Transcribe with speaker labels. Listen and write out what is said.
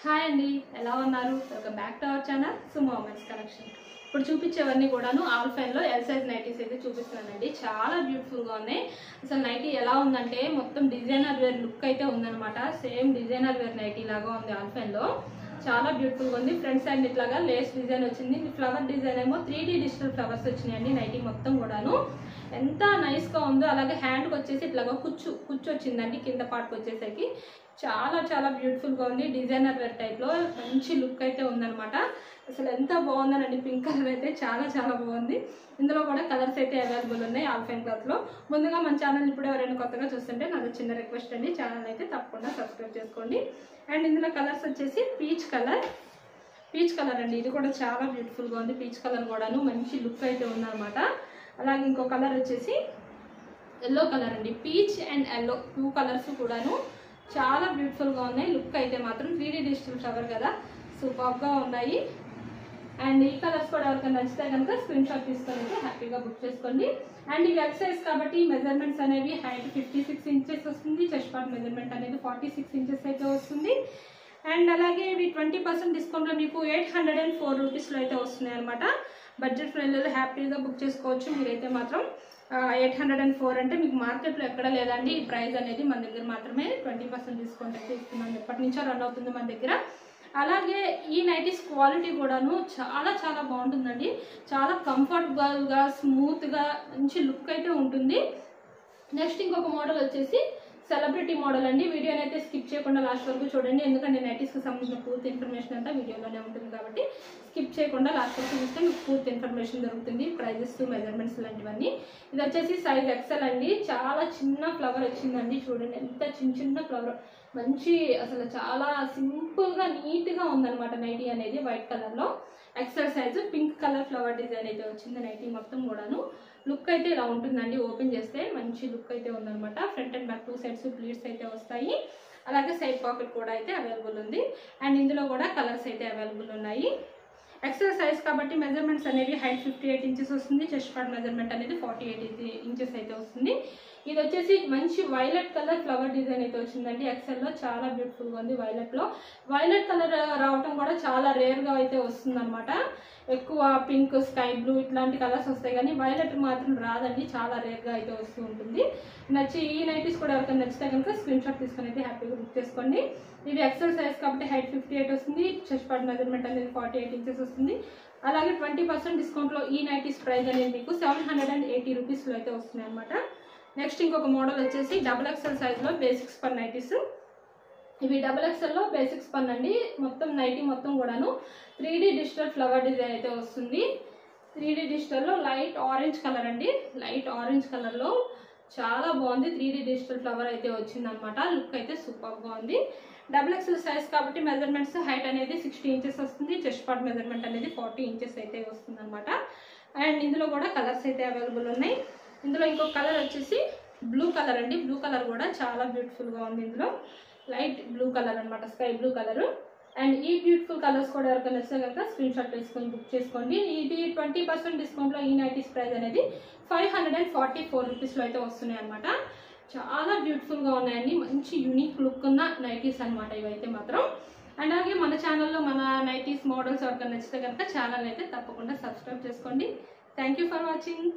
Speaker 1: Hi అండి, ఎలా ఉన్నారు? Welcome back to our channel Sumo women's collection. ఇప్పుడు చూపించేవన్నీ కూడాను ఆల్ ఫైన్లో ఎల్ సైజ్ నైటీస్ అయితే చూపిస్తున్నానండి. చాలా బ్యూటిఫుల్గా ఉన్నాయి. అసలు నైటీ ఎలా ఉందంటే మొత్తం డిజైనర్ వేర్ లుక్ అయితే ఉందన్నమాట. సేమ్ డిజైనర్ వేర్ నైటీ లాగా ఉంది. ఆల్ ఫైన్లో చాలా బ్యూటిఫుల్గా ఉంది. ఫ్రంట్ సైడ్ ఇట్లాగా లేస్ డిజైన్ వచ్చింది. ఫ్లవర్ డిజైన్ ఏమో 3D డిజిటల్ ఫ్లవర్స్ వచ్చినాయండి. నైటీ మొత్తం కూడాను ఎంత నైస్గా ఉందో. అలాగే హ్యాండ్కి వచ్చేసి ఇట్లాగా కుచ్చు వచ్చిందండి. కింద పార్ట్కి వచ్చేసరికి చాలా చాలా బ్యూటిఫుల్గా ఉంది. డిజైనర్ వేర్ టైప్లో మంచి లుక్ అయితే ఉందన్నమాట. అసలు ఎంత బాగుందనండి. పింక్ కలర్ అయితే చాలా చాలా బాగుంది. ఇందులో కూడా కలర్స్ అయితే అవైలబుల్ ఉన్నాయి ఆల్ ఫైన్ క్లాత్లో. ముందుగా మన ఛానల్ ఇప్పుడు ఎవరైనా కొత్తగా చూస్తుంటే నాది చిన్న రిక్వెస్ట్ అండి, ఛానల్ అయితే తప్పకుండా సబ్స్క్రైబ్ చేసుకోండి. అండ్ ఇందులో కలర్స్ వచ్చేసి పీచ్ కలర్ అండి. ఇది కూడా చాలా బ్యూటిఫుల్గా ఉంది. పీచ్ కలర్ కూడాను మంచి లుక్ అయితే ఉందన్నమాట. అలాగే ఇంకో కలర్ వచ్చేసి ఎల్లో కలర్ అండి. పీచ్ అండ్ ఎల్లో 2 కలర్స్ కూడాను చాలా బ్యూటిఫుల్గా ఉన్నాయి. లుక్ అయితే మాత్రం 3D డిజిటల్ ఫ్లవర్ కదా, సూపర్గా ఉన్నాయి. అండ్ ఈ కలర్స్ కూడా ఎవరికైనా నచ్చితే కనుక స్క్రీన్ షాట్ తీసుకొని అయితే హ్యాపీగా బుక్ చేసుకోండి. అండ్ ఇవి ఎల్ సైజ్ కాబట్టి మెజర్మెంట్స్ అనేవి హైట్ 56 ఇంచెస్ వస్తుంది. చెస్ట్ పార్ట్ మెజర్మెంట్ అనేది 46 ఇంచెస్ అయితే వస్తుంది. అండ్ అలాగే ఇవి 20% డిస్కౌంట్లో మీకు 804 రూపీస్లో అయితే వస్తున్నాయి అనమాట. బడ్జెట్ ఫ్రెండ్లో హ్యాపీగా బుక్ చేసుకోవచ్చు. మీరైతే మాత్రం 804 అంటే మీకు మార్కెట్లో ఎక్కడ లేదండి. ఈ ప్రైస్ అనేది మన దగ్గర మాత్రమే 20% డిస్కౌంట్ అయితే ఇస్తున్నాం. ఎప్పటి నుంచో రన్ అవుతుంది మన దగ్గర. అలాగే ఈ నైటీస్ క్వాలిటీ కూడాను చాలా చాలా బాగుంటుందండి. చాలా కంఫర్టబుల్గా స్మూత్గా మంచి లుక్ అయితే ఉంటుంది. నెక్స్ట్ ఇంకొక మోడల్ వచ్చేసి సెలబ్రిటీ మోడల్ అండి. వీడియోని అయితే స్కిప్ చేయకుండా లాస్ట్ వరకు చూడండి, ఎందుకంటే నైటీస్కి సంబంధించిన పూర్తి ఇన్ఫర్మేషన్ అంతా వీడియోలోనే ఉంటుంది కాబట్టి స్కిప్ చేయకుండా లాస్ట్ వరకు చూస్తే మీకు పూర్తి ఇన్ఫర్మేషన్ దొరుకుతుంది. ప్రైజెస్, మెజర్మెంట్స్ లాంటివన్నీ. ఇది వచ్చేసి సైజ్ ఎక్సెల్ అండి. చాలా చిన్న ఫ్లవర్ వచ్చిందండి. చూడండి ఎంత చిన్న ఫ్లవర్. మంచి అసలు చాలా సింపుల్గా నీట్గా ఉందన్నమాట నైటీ అనేది. వైట్ కలర్లో XL size pink colour flower design అయితే వచ్చింది నైటీ మొత్తం కూడాను. లుక్ అయితే ఇలా ఉంటుందండి. ఓపెన్ చేస్తే మంచి లుక్ అయితే ఉందన్నమాట. Front and back 2 sides pleats అయితే వస్తాయి. అలాగే సైడ్ పాకెట్ కూడా అయితే అవైలబుల్ ఉంది. అండ్ ఇందులో కూడా కలర్స్ అయితే అవైలబుల్ ఉన్నాయి. ఎక్సెల్ సైజ్ కాబట్టి మెజర్మెంట్స్ అనేవి హైట్ 58 ఇంచెస్ వస్తుంది. చెస్ట్ పార్ట్ మెజర్మెంట్ అనేది 48 ఇంచెస్ అయితే వస్తుంది. ఇది వచ్చేసి మంచి వైలెట్ కలర్ ఫ్లవర్ డిజైన్ అయితే వచ్చిందండి. ఎక్సెల్లో చాలా బ్యూటిఫుల్గా ఉంది. వైలెట్ కలర్ రావటం కూడా చాలా రేర్గా అయితే వస్తుంది అనమాట. ఎక్కువ పింక్, స్కై బ్లూ ఇట్లాంటి కలర్స్ వస్తాయి కానీ వైలెట్ మాత్రం రాదండి. చాలా రేర్గా అయితే వస్తూ ఉంటుంది. ఈ నైటీస్ కూడా ఎవరికైనా నచ్చితే కనుక స్క్రీన్ షాట్ తీసుకొని అయితే హ్యాపీగా బుక్ చేసుకోండి. ఇది ఎక్సెల్ సైజ్ కాబట్టి హైట్ 58 వస్తుంది. చెస్ట్ పార్ట్ మెజర్మెంట్ అనేది 48 ఇంచెస్ వస్తుంది. అలాగే 20% డిస్కౌంట్లో ఈ నైటీస్ ప్రైస్ అనేది మీకు 780 రూపీస్లో అయితే వస్తుంది అనమాట. నెక్స్ట్ ఇంకొక మోడల్ వచ్చేసి XXL సైజ్లో బేసిక్స్ పన్ నైటీస్. ఇవి XXLలో బేసిక్స్ పన్ అండి. మొత్తం నైటీ మొత్తం కూడాను 3D డిజిటల్ ఫ్లవర్ డిజైన్ అయితే వస్తుంది. 3D డిజిటల్లో లైట్ ఆరెంజ్ కలర్ అండి. లైట్ ఆరెంజ్ కలర్లో చాలా బాగుంది. 3D డిజిటల్ ఫ్లవర్ అయితే వచ్చిందనమాట. లుక్ అయితే సూపర్గా ఉంది. XXL సైజ్ కాబట్టి మెజర్మెంట్స్ హైట్ అనేది 60 ఇంచెస్ వస్తుంది. చెస్ట్ పార్ట్ మెజర్మెంట్ అనేది 40 ఇంచెస్ అయితే వస్తుంది అనమాట. అండ్ ఇందులో కూడా కలర్స్ అయితే అవైలబుల్ ఉన్నాయి. ఇందులో ఇంకొక కలర్ వచ్చేసి బ్లూ కలర్ అండి. బ్లూ కలర్ కూడా చాలా బ్యూటిఫుల్గా ఉంది. ఇందులో లైట్ బ్లూ కలర్ అనమాట, స్కై బ్లూ కలర్. అండ్ ఈ బ్యూటిఫుల్ కలర్స్ కూడా ఎవరికైనా నచ్చితే కనుక స్క్రీన్ షాట్ తీసుకొని బుక్ చేసుకోండి. ఇది 20% డిస్కౌంట్లో ఈ నైటీస్ ప్రైస్ అనేది 544 రూపీస్లో అయితే వస్తున్నాయి అనమాట. చాలా బ్యూటిఫుల్గా ఉన్నాయండి. మంచి యూనిక్ లుక్ ఉన్న నైటీస్ అనమాట ఇవైతే మాత్రం. అండ్ అలాగే మన ఛానల్లో మన నైటీస్ మోడల్స్ ఎవరికైనా నచ్చితే కనుక ఛానల్ అయితే తప్పకుండా సబ్స్క్రైబ్ చేసుకోండి. Thank you for watching.